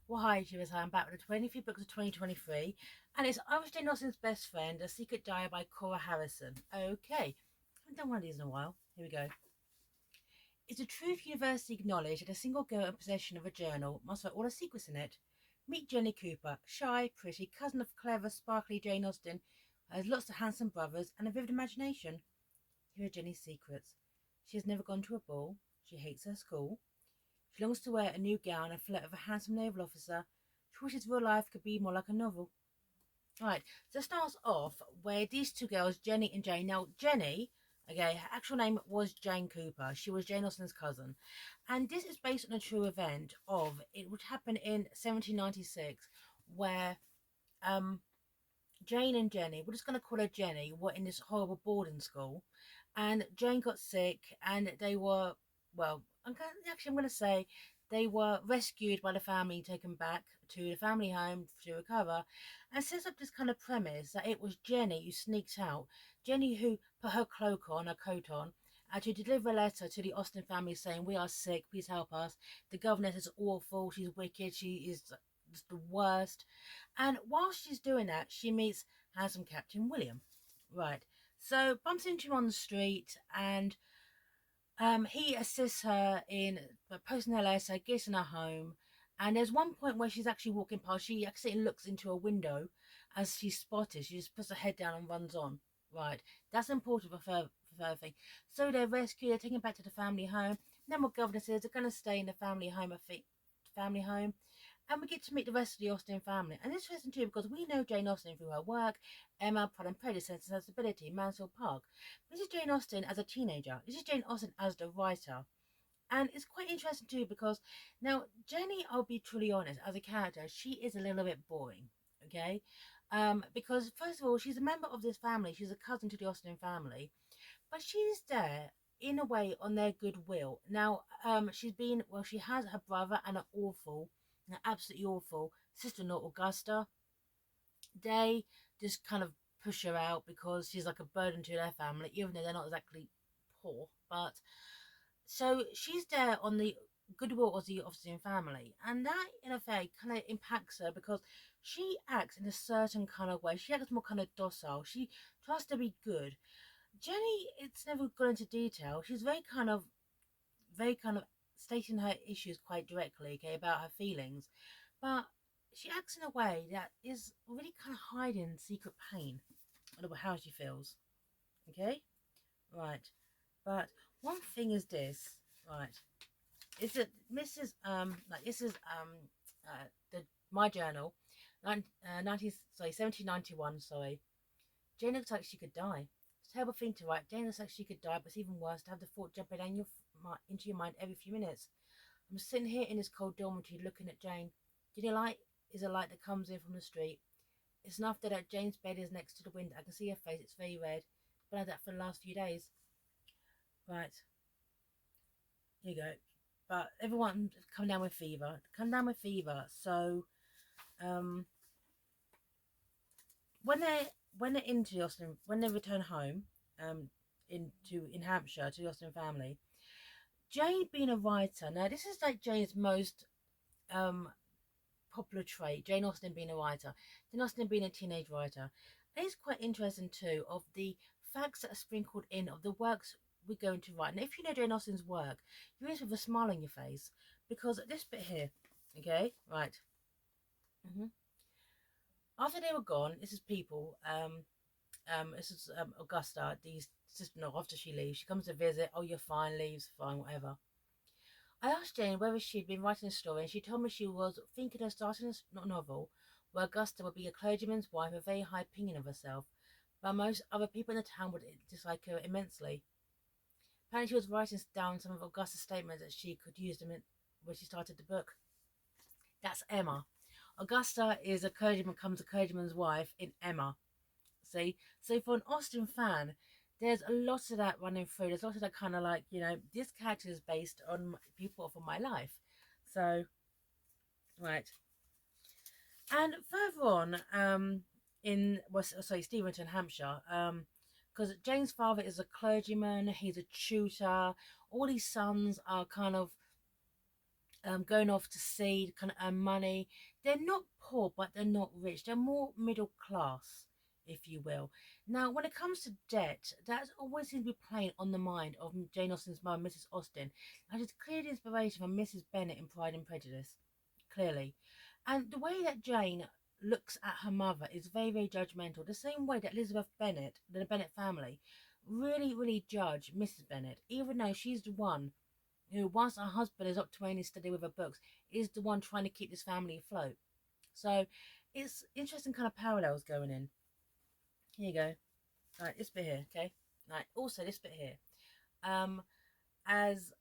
Well, hi, Jibas. I'm back with the 23 books of 2023, and it's Irish Jane Austen's best friend, A Secret Diary by Cora Harrison. Okay, haven't done one of these in a while. Here we go. Is the truth universally acknowledged that a single girl in possession of a journal must write all the secrets in it? Meet Jenny Cooper, shy, pretty, cousin of clever, sparkly Jane Austen, who has lots of handsome brothers and a vivid imagination. Here are Jenny's secrets. She has never gone to a ball. She hates her school. She longs to wear a new gown and flirt with a handsome naval officer. She wishes real life could be more like a novel. Right, so it starts off where these two girls, Jenny and Jane. Now, Jenny, okay, her actual name was Jane Cooper. She was Jane Austen's cousin. And this is based on a true event of it would happen in 1796, where um Jane and Jenny, we're just going to call her Jenny, were in this horrible boarding school. And Jane got sick, and they were, well, I'm going to say they were rescued by the family, taken back to the family home to recover, and sets up this kind of premise that it was Jenny who sneaked out, Jenny who put her cloak on, her coat on, and to deliver a letter to the Austen family saying, "We are sick, please help us. The governess is awful, she's wicked, she is just the worst." And while she's doing that, she meets handsome Captain William. Right. So bumps into him on the street, and he assists her in posting her letter, getting her home. And there's one point where she's actually walking past. She accidentally looks into a window as she's spotted. She just puts her head down and runs on. Right. That's important for further thing. So they're rescued. They're taken back to the family home. Then what governor says they're going to stay in the family home. Family home, and we get to meet the rest of the Austen family. And it's interesting too because we know Jane Austen through her work, Emma, Pride and Prejudice, Sense and Sensibility, Mansfield Park. This is Jane Austen as a teenager. This is Jane Austen as the writer. And it's quite interesting too because now Jenny, I'll be truly honest, as a character, she is a little bit boring. Okay, because first of all, she's a member of this family. She's a cousin to the Austen family, but she's there in a way on their goodwill. Now, she has her brother and an absolutely awful sister-in-law, Augusta. They just kind of push her out because she's like a burden to their family, even though they're not exactly poor. But so she's there on the goodwill of the Austen family, and that in effect kind of impacts her because she acts in a certain kind of way. She acts more kind of docile. She tries to be good. Jenny, it's never gone into detail. She's very kind of stating her issues quite directly, okay, about her feelings, but she acts in a way that is really kind of hiding secret pain about how she feels, okay, right. But one thing is this, right, is that this is the my journal, 1791. Sorry, Jane looks like she could die. It's a terrible thing to write. Jane looks like she could die, but it's even worse to have the thought jumping down into your mind every few minutes. I'm sitting here in this cold dormitory looking at Jane. Jenny light is a light that comes in from the street. It's enough that Jane's bed is next to the window. I can see her face. It's very red. It's been like that for the last few days. Right, here you go. But everyone come down with fever. Come down with fever. So, um, when they're into the Austen, when they return home, in Hampshire to the Austen family, Jane being a writer. Now this is like Jane's most um popular trait. Jane Austen being a writer, Jane Austen being a teenage writer. And it's quite interesting too of the facts that are sprinkled in of the works we're going to write. And if you know Jane Austen's work, you read with a smile on your face because this bit here, okay, right. hmm After they were gone, this is people. This is Augusta, the sister-in-law. After she leaves, she comes to visit. Oh, you're fine. Leaves, fine, whatever. I asked Jane whether she'd been writing a story, and she told me she was thinking of starting a novel where Augusta would be a clergyman's wife with a very high opinion of herself, but most other people in the town would dislike her immensely. Apparently, she was writing down some of Augusta's statements that she could use them when she started the book. That's Emma. Augusta is a clergyman, becomes a clergyman's wife in Emma. See, so for an Austen fan, there's a lot of that running through. There's a lot of that kind of like, this character is based on people from my life. So, right. And further on, Steventon, Hampshire, because Jane's father is a clergyman, he's a tutor. All his sons are kind of going off to sea, kind of earn money. They're not poor, but they're not rich. They're more middle class, if you will. Now, when it comes to debt, that's always seems to be playing on the mind of Jane Austen's mother, Mrs. Austen. And it's clear inspiration from Mrs. Bennet in Pride and Prejudice, clearly. And the way that Jane looks at her mother is very, very judgmental. The same way that Elizabeth Bennet, the Bennet family, really, really judge Mrs. Bennet, even though she's the one who, once her husband is up to any study with her books, is the one trying to keep this family afloat. So it's interesting kind of parallels going in. Here you go. Right, this bit here, okay? Right, also this bit here. As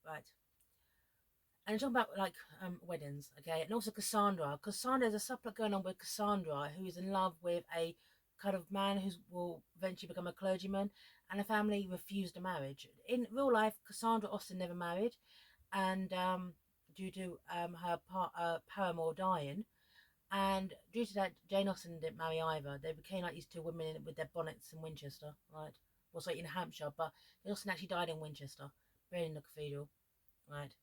right. And talking about like weddings, okay, and also Cassandra. There's a subplot going on with Cassandra, who is in love with a kind of man who will eventually become a clergyman, and the family refused the marriage. In real life, Cassandra Austen never married, and due to her paramour dying, and due to that, Jane Austen didn't marry either. They became like these two women with their bonnets in Winchester, right? Well, sorry, in Hampshire, but Jane Austen actually died in Winchester, buried in the cathedral, right?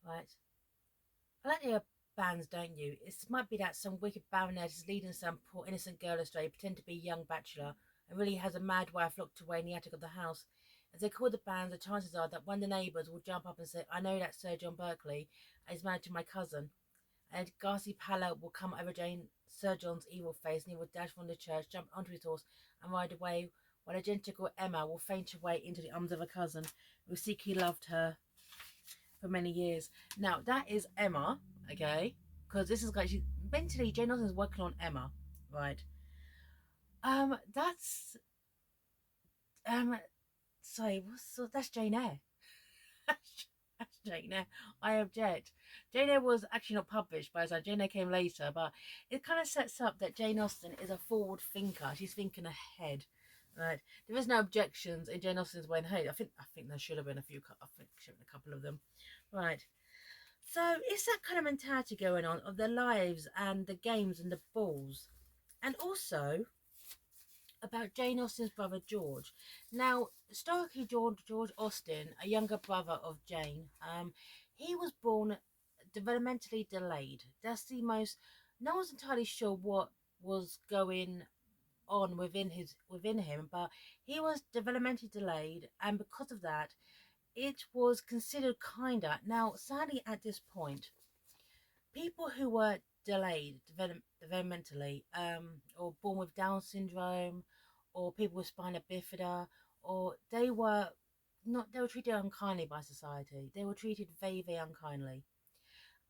Right. I like the bands, don't you? It might be that some wicked baronet is leading some poor innocent girl astray, pretend to be a young bachelor, and really has a mad wife locked away in the attic of the house. As they call the bands, the chances are that one of the neighbours will jump up and say, "I know that Sir John Berkeley is married to my cousin." And ghastly pallor will come over Sir John's evil face, and he will dash from the church, jump onto his horse, and ride away, while a gentle Emma will faint away into the arms of her cousin, who secretly loved her for many years. Now that is Emma, okay, because this is like she mentally Jane Austen is working on Emma, right? That's sorry, that's Jane Eyre. That's Jane Eyre. I object. Jane Eyre was actually not published by the time Jane Eyre came later, but it kind of sets up that Jane Austen is a forward thinker. She's thinking ahead. Right, there is no objections in Jane Austen's way. Hey, I think there should have been a few. I think should have been a couple of them. Right. So it's that kind of mentality going on of their lives and the games and the balls. And also about Jane Austen's brother George. Now, historically, George Austen, a younger brother of Jane, he was born developmentally delayed. That's the most. No one's entirely sure what was going on within him, but he was developmentally delayed, and because of that, it was considered kinder. Now, sadly, at this point, people who were delayed developmentally, or born with Down syndrome, or people with spina bifida, or they were treated unkindly by society. They were treated very, very unkindly.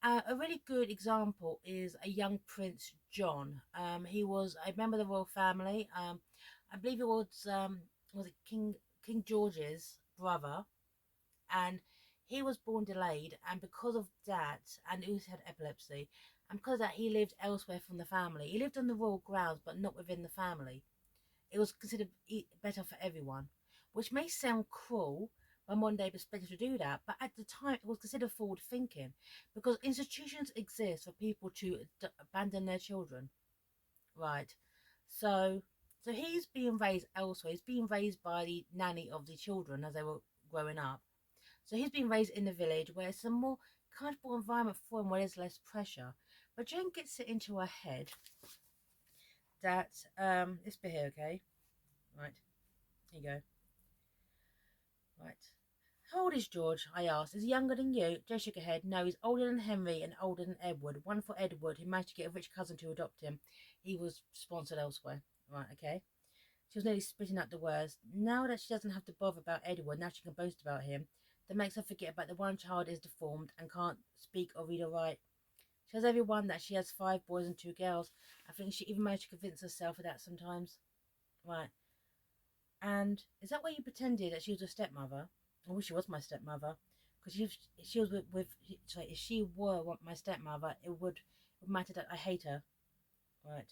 A really good example is a young Prince John. He was a member of the royal family. I believe it was it King George's brother, and he was born delayed, and because of that, and he also had epilepsy, and because of that, he lived elsewhere from the family. He lived on the royal grounds, but not within the family. It was considered better for everyone, which may sound cruel by modern day perspective to do that, but at the time it was considered forward thinking, because institutions exist for people to abandon their children, right? So, so he's being raised elsewhere. He's being raised by the nanny of the children as they were growing up. So he's been raised in the village where it's a more comfortable environment for him, where there's less pressure. But Jane gets it into her head that this bit here, okay, right, here you go, right. How old is George? I asked. Is he younger than you? Jane shook her head. No, he's older than Henry and older than Edward. One for Edward, who managed to get a rich cousin to adopt him. He was sponsored elsewhere. Right, okay. She was nearly spitting out the words. Now that she doesn't have to bother about Edward, now she can boast about him. That makes her forget about the one child is deformed and can't speak or read or write. She tells everyone that she has 5 boys and 2 girls. I think she even managed to convince herself of that sometimes. Right. And is that why you pretended that she was a stepmother? I wish she was my stepmother. Because if she was sorry, if she were my stepmother, it would matter that I hate her. Right.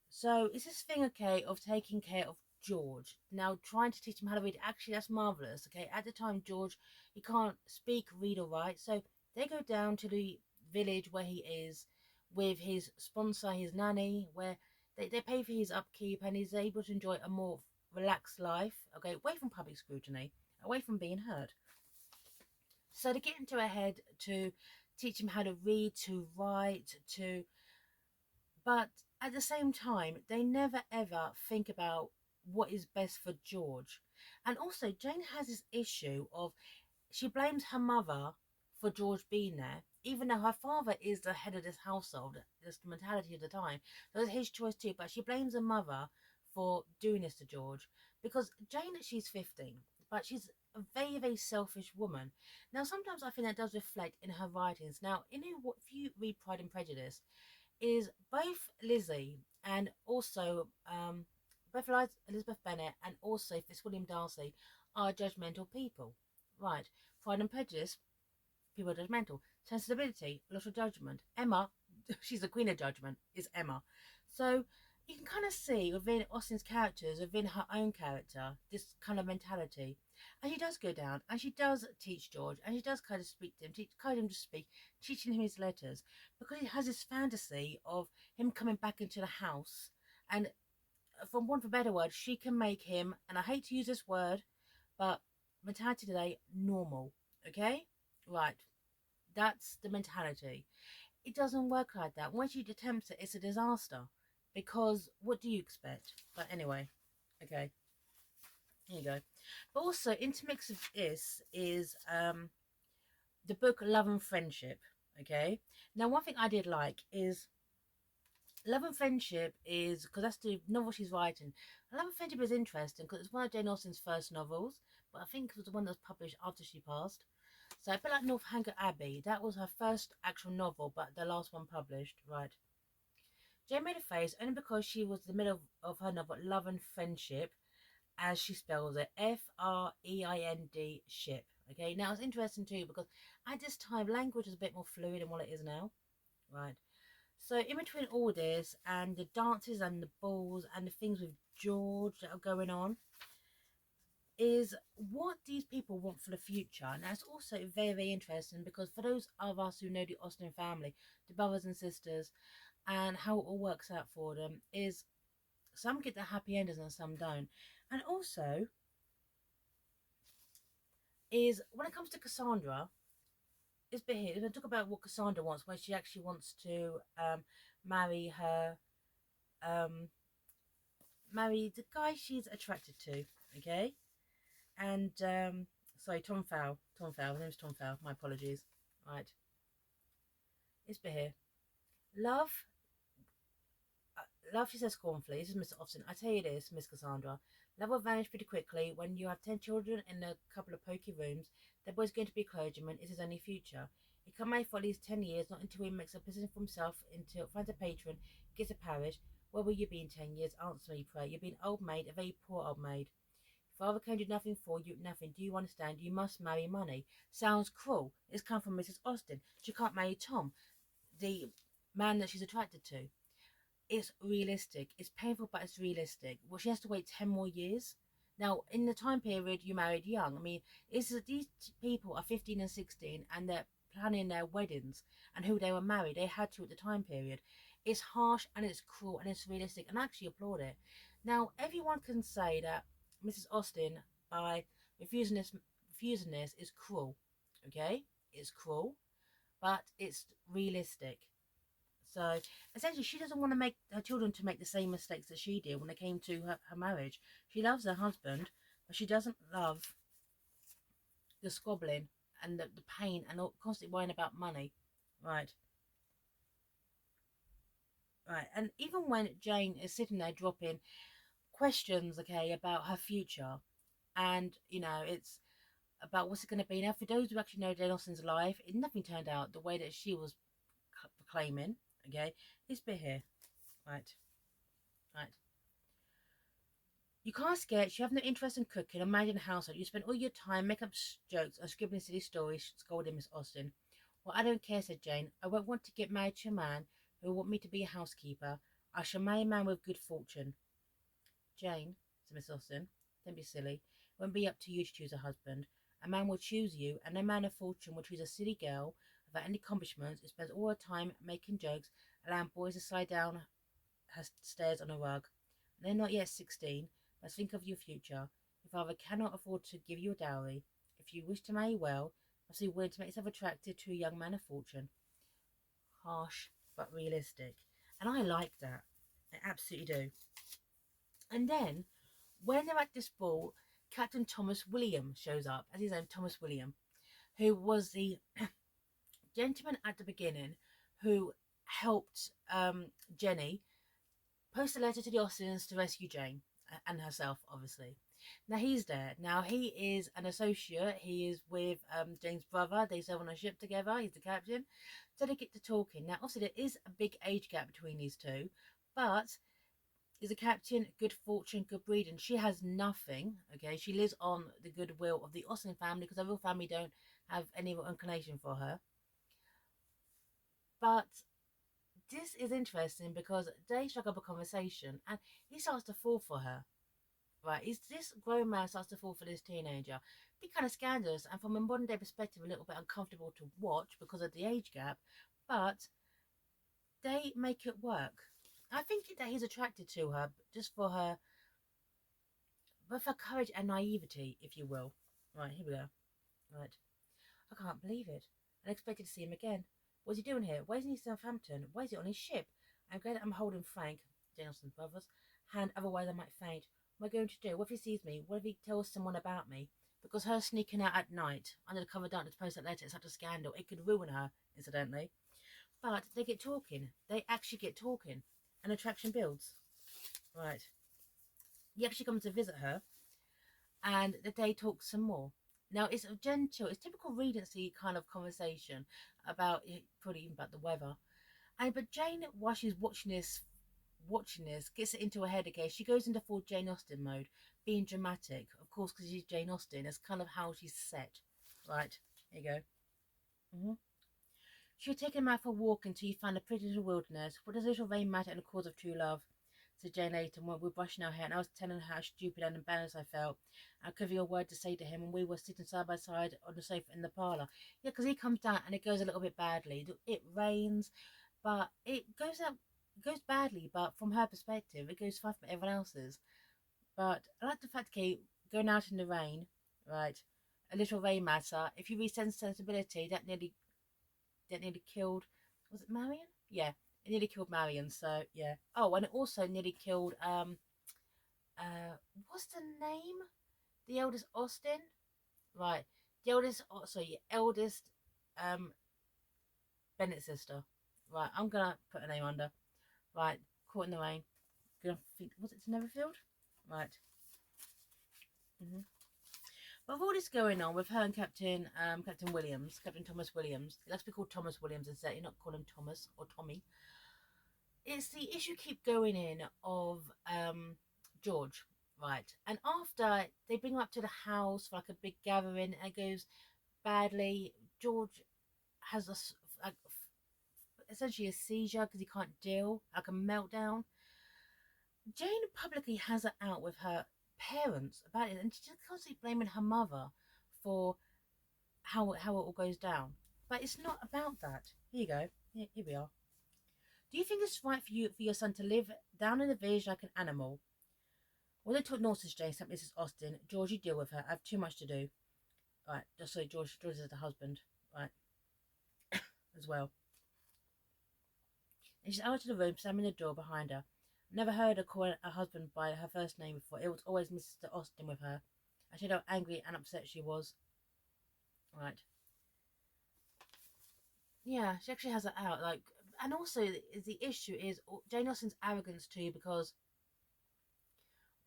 So is this thing okay of taking care of George, now trying to teach him how to read? Actually, that's marvelous. Okay, at the time, George, he can't speak, read, or write, so they go down to the village where he is with his sponsor, his nanny, where they pay for his upkeep, and he's able to enjoy a more relaxed life. Okay, away from public scrutiny, away from being heard. So they get into her head to teach him how to read, to write, to, but at the same time, they never ever think about what is best for George. And also, Jane has this issue of she blames her mother for George being there, even though her father is the head of this household. That's the mentality of the time. So it's his choice too, but she blames her mother for doing this to George because Jane, she's 15, but she's a very, very selfish woman. Now, sometimes I think that does reflect in her writings. Now, if you read Pride and Prejudice, is both Lizzie and also both Elizabeth Bennet and also Fitzwilliam Darcy are judgmental people. Right. Pride and Prejudice, people are judgmental. Sensibility, a lot of judgment. Emma, she's the queen of judgment, is Emma. So you can kind of see within Austen's characters, within her own character, this kind of mentality. And she does go down and she does teach George and she does kind of speak to him, kind of to speak, teaching him his letters because he has this fantasy of him coming back into the house. And from want of a better word, she can make him, and I hate to use this word, but mentality today, normal. Okay? Right. That's the mentality. It doesn't work like that. When she attempts it, it's a disaster. Because what do you expect? But anyway, okay. Here you go. But also, intermixed with this is the book Love and Friendship. Okay. Now, one thing I did like is Love and Friendship is because that's the novel she's writing. Love and Friendship is interesting because it's one of Jane Austen's first novels, but I think it was the one that was published after she passed. So a bit like Northanger Abbey, that was her first actual novel, but the last one published, right? Jane made a face only because she was in the middle of her novel Love and Friendship, as she spells it, F-R-E-I-N-D ship. Okay, now it's interesting too because at this time language is a bit more fluid than what it is now, right? So in between all this and the dances and the balls and the things with George that are going on is what these people want for the future. And that's also very, very interesting because for those of us who know the Austen family, the brothers and sisters, and how it all works out for them is some get the happy endings and some don't. And also is when it comes to Cassandra, it's been here. We're going to talk about what Cassandra wants, where she actually wants to marry her, um, marry the guy she's attracted to. Okay, and sorry, Tom Fowl. Tom Fowl. His name's Tom Fowl. My apologies. Right, it's been here. Love, love. She says scornfully. This is Miss Austen. I tell you this, Miss Cassandra. Love will vanish pretty quickly when you have 10 children in a couple of poky rooms. The boy's going to be a clergyman. It's his only future. He can marry for at least 10 years, not until he makes a position for himself, until finds a patron, gets a parish. Where will you be in 10 years? Answer me, pray. You'll be an old maid, a very poor old maid. Father can do nothing for you, nothing. Do you understand? You must marry money. Sounds cruel. It's come from Mrs. Austen. She can't marry Tom, the man that she's attracted to. It's realistic. It's painful, but it's realistic. Well, she has to wait 10 more years. Now, in the time period, you married young. I mean, it's that these people are 15 and 16 and they're planning their weddings and who they were married. They had to at the time period. It's harsh and it's cruel and it's realistic, and I actually applaud it. Now, everyone can say that Mrs. Austen, by refusing this is cruel. Okay? It's cruel, but it's realistic. So essentially, she doesn't want to make her children to make the same mistakes that she did when it came to her marriage. She loves her husband, but she doesn't love the squabbling and the pain and constantly worrying about money. Right, right. And even when Jane is sitting there dropping questions, okay, about her future, and it's about what's it going to be now. For those who actually know Jane Austen's life, nothing turned out the way that she was proclaiming. Okay, this bit here, right, right. You can't sketch, you have no interest in cooking or managing a household. You spend all your time making up jokes or scribbling silly stories, scolding Miss Austen. Well, I don't care, said Jane. I won't want to get married to a man who will want me to be a housekeeper. I shall marry a man with good fortune. Jane, said Miss Austen, don't be silly. It won't be up to you to choose a husband. A man will choose you, and no man of fortune will choose a silly girl without any accomplishments who spends all her time making jokes, allowing boys to slide down her stairs on a rug. They're not yet 16. Must think of your future. Your father cannot afford to give you a dowry. If you wish to marry well, obviously willing to make himself attractive to a young man of fortune. Harsh but realistic. And I like that. I absolutely do. And then, when they're at this ball, Captain Thomas William shows up, as his own Thomas William, who was the gentleman at the beginning who helped Jenny post a letter to the Austens to rescue Jane and herself, obviously. Now he's there. Now he is an associate. He is with Jane's brother. They serve on a ship together. He's the captain. So they get to talking. Now, obviously, there is a big age gap between these two, but he's a captain, good fortune, good breeding. She has nothing. Okay, she lives on the goodwill of the Austen family because her real family don't have any inclination for her. But this is interesting because they strike up a conversation and he starts to fall for her. Right, is this grown man starts to fall for this teenager? Be kind of scandalous and from a modern day perspective, a little bit uncomfortable to watch because of the age gap, but they make it work. I think that he's attracted to her just for her, but for courage and naivety, if you will. Right, here we go. Right, I can't believe it. I expected to see him again. What's he doing here? Why isn't he in Southampton? Why is he on his ship? I'm glad I'm holding Frank, Jane Austen's brother's, hand, otherwise I might faint. What am I going to do? What if he sees me? What if he tells someone about me? Because her sneaking out at night under the cover of darkness to post that letter is such a scandal. It could ruin her, incidentally. But they get talking. They actually get talking. And attraction builds. Right. He actually comes to visit her. And they talk some more. Now, it's a gentle, it's typical Regency kind of conversation about, probably even about the weather. But Jane, while she's watching this, gets it into her head again. She goes into full Jane Austen mode, being dramatic, of course, because she's Jane Austen. That's kind of how she's set. Right, here you go. She'll take him out for a walk until you find a pretty little wilderness. What does a little rain matter in the cause of true love? Said Jane later when we were brushing our hair, and I was telling her how stupid and embarrassed I felt. I could have a word to say to him, and we were sitting side by side on the sofa in the parlour. Yeah, because he comes down and it goes a little bit badly. It rains, but it goes badly, but from her perspective, it goes fine from everyone else's. But I like the fact, Kate, going out in the rain, right? A little rain matter. If you read Sensibility, that nearly killed. Was it Marion? Yeah, it nearly killed Marion. So yeah. Oh, and it also nearly killed what's the name? The eldest Austen, right? The eldest, sorry, eldest um Bennett sister, right? I'm gonna put a name under, right? Caught in the rain. Gonna think, was it to Neverfield? Right. Mm-hmm. But with all this going on with her and Captain Williams, Captain Thomas Williams, he likes to be called Thomas Williams instead. You're not calling him Thomas or Tommy. It's the issue keep going in of George, right? And after they bring him up to the house for like a big gathering, and it goes badly. George has essentially a seizure because he can't deal, like a meltdown. Jane publicly has it out with her parents about it, and she's just constantly blaming her mother for how it all goes down. But it's not about that. Here you go. Here we are. Do you think it's right for your son to live down in the village like an animal? Well, they took nonsense, Jane, said Mrs. Austen. George, you deal with her. I have too much to do. Right, sorry, George is the husband, right, as well. And she's out of the room, slamming the door behind her. Never heard her call her husband by her first name before. It was always Mr. Austen with her. I showed how angry and upset she was. Right. Yeah, she actually has it out. Like, and also the issue is Jane Austen's arrogance too, because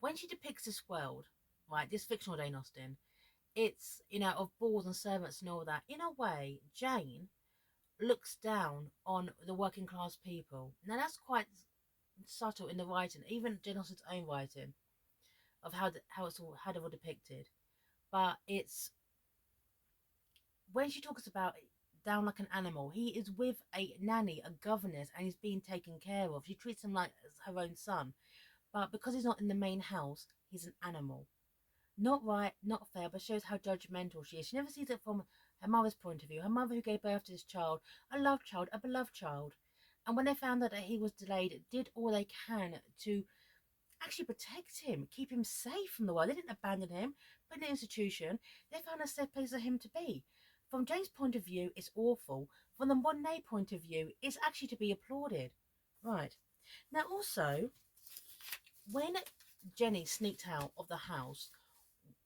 when she depicts this world, right, this fictional Jane Austen, it's of balls and servants and all that. In a way, Jane looks down on the working class people. Now that's quite subtle in the writing, even Jane Austen's own writing, of how they're all depicted. But it's when she talks about down like an animal, he is with a nanny, a governess, and he's being taken care of. She treats him like her own son. But because he's not in the main house, he's an animal. Not right, not fair, but shows how judgmental she is. She never sees it from her mother's point of view. Her mother who gave birth to this child, a loved child, a beloved child. And when they found out that he was delayed, did all they can to actually protect him, keep him safe from the world. They didn't abandon him, put in an institution. They found a safe place for him to be. From Jane's point of view, it's awful. From the Monet point of view, it's actually to be applauded. Right. Now, also, when Jenny sneaked out of the house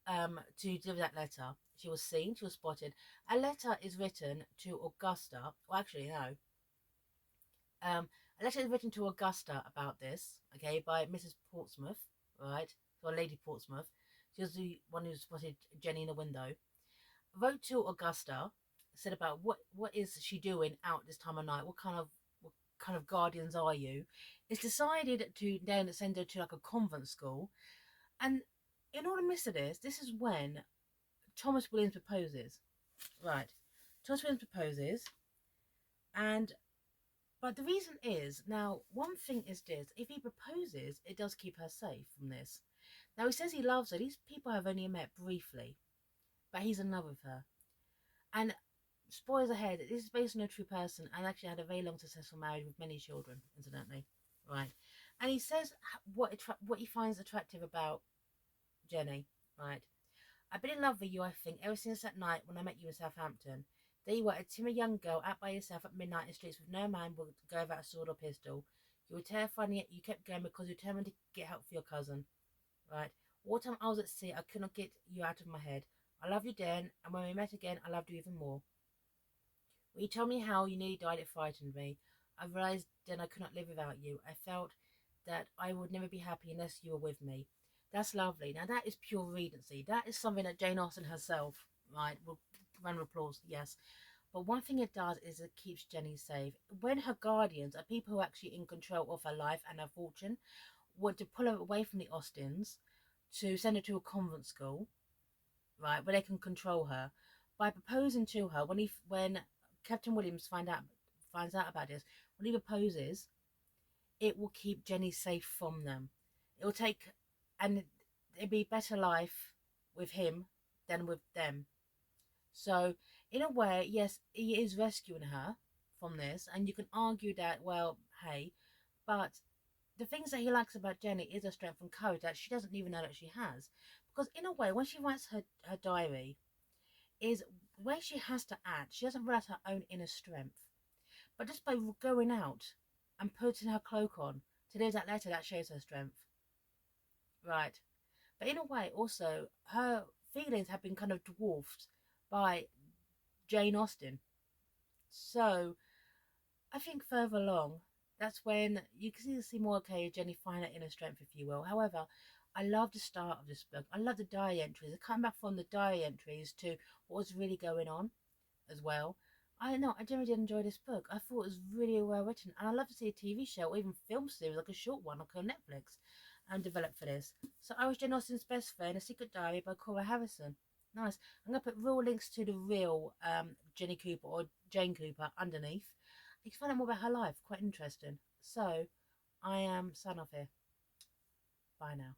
to deliver that letter, she was seen, she was spotted. A letter is written to Augusta. Well, actually, no. Um, a letter is written to Augusta about this, okay, by Mrs. Portsmouth, right? So Lady Portsmouth. She was the one who spotted Jenny in the window. Wrote to Augusta, said about what is she doing out this time of night? What kind of guardians are you? It's decided to then send her to like a convent school. And in all the midst of this is when Thomas Williams proposes. Right. Thomas Williams proposes, and but the reason is, now, one thing is this: if he proposes, it does keep her safe from this. Now, he says he loves her. These people have only met briefly, but he's in love with her. And spoilers ahead, this is based on a true person and actually had a very long, successful marriage with many children, incidentally. Right. And he says what he finds attractive about Jenny. Right. I've been in love with you, I think, ever since that night when I met you in Southampton. There you were, a timid young girl out by yourself at midnight in streets with no man would go without a sword or pistol. You were terrified and yet you kept going because you determined to get help for your cousin. Right? All the time I was at sea, I could not get you out of my head. I loved you then, and when we met again, I loved you even more. When you told me how you nearly died, it frightened me. I realized then I could not live without you. I felt that I would never be happy unless you were with me. That's lovely. Now that is pure regency. That is something that Jane Austen herself, right, will round of applause, yes. But one thing it does is it keeps Jenny safe. When her guardians are people who are actually in control of her life and her fortune, were to pull her away from the Austens, to send her to a convent school, right, where they can control her, by proposing to her when Captain Williams finds out about this, when he proposes, it will keep Jenny safe from them. It will take, and it'd be a better life with him than with them. So, in a way, yes, he is rescuing her from this, and you can argue that, well, hey, but the things that he likes about Jenny is her strength and courage that she doesn't even know that she has. Because, in a way, when she writes her diary, is where she has to act, she doesn't realize her own inner strength. But just by going out and putting her cloak on to leave that letter, that shows her strength. Right. But in a way, also, her feelings have been kind of dwarfed by Jane Austen. So I think further along, that's when you can see more, okay, Jenny find her inner strength, if you will. However, I love the start of this book. I love the diary entries. I come back from the diary entries to what was really going on as well. I don't know, I generally did enjoy this book. I thought it was really well written, and I'd love to see a TV show or even film series, like a short one, like on Netflix, and develop for this. So I was Jane Austen's Best Friend, A Secret Diary by Cora Harrison. Nice. I'm going to put real links to the real Jenny Cooper or Jane Cooper underneath. You can find out more about her life. Quite interesting. So I am signing off here. Bye now.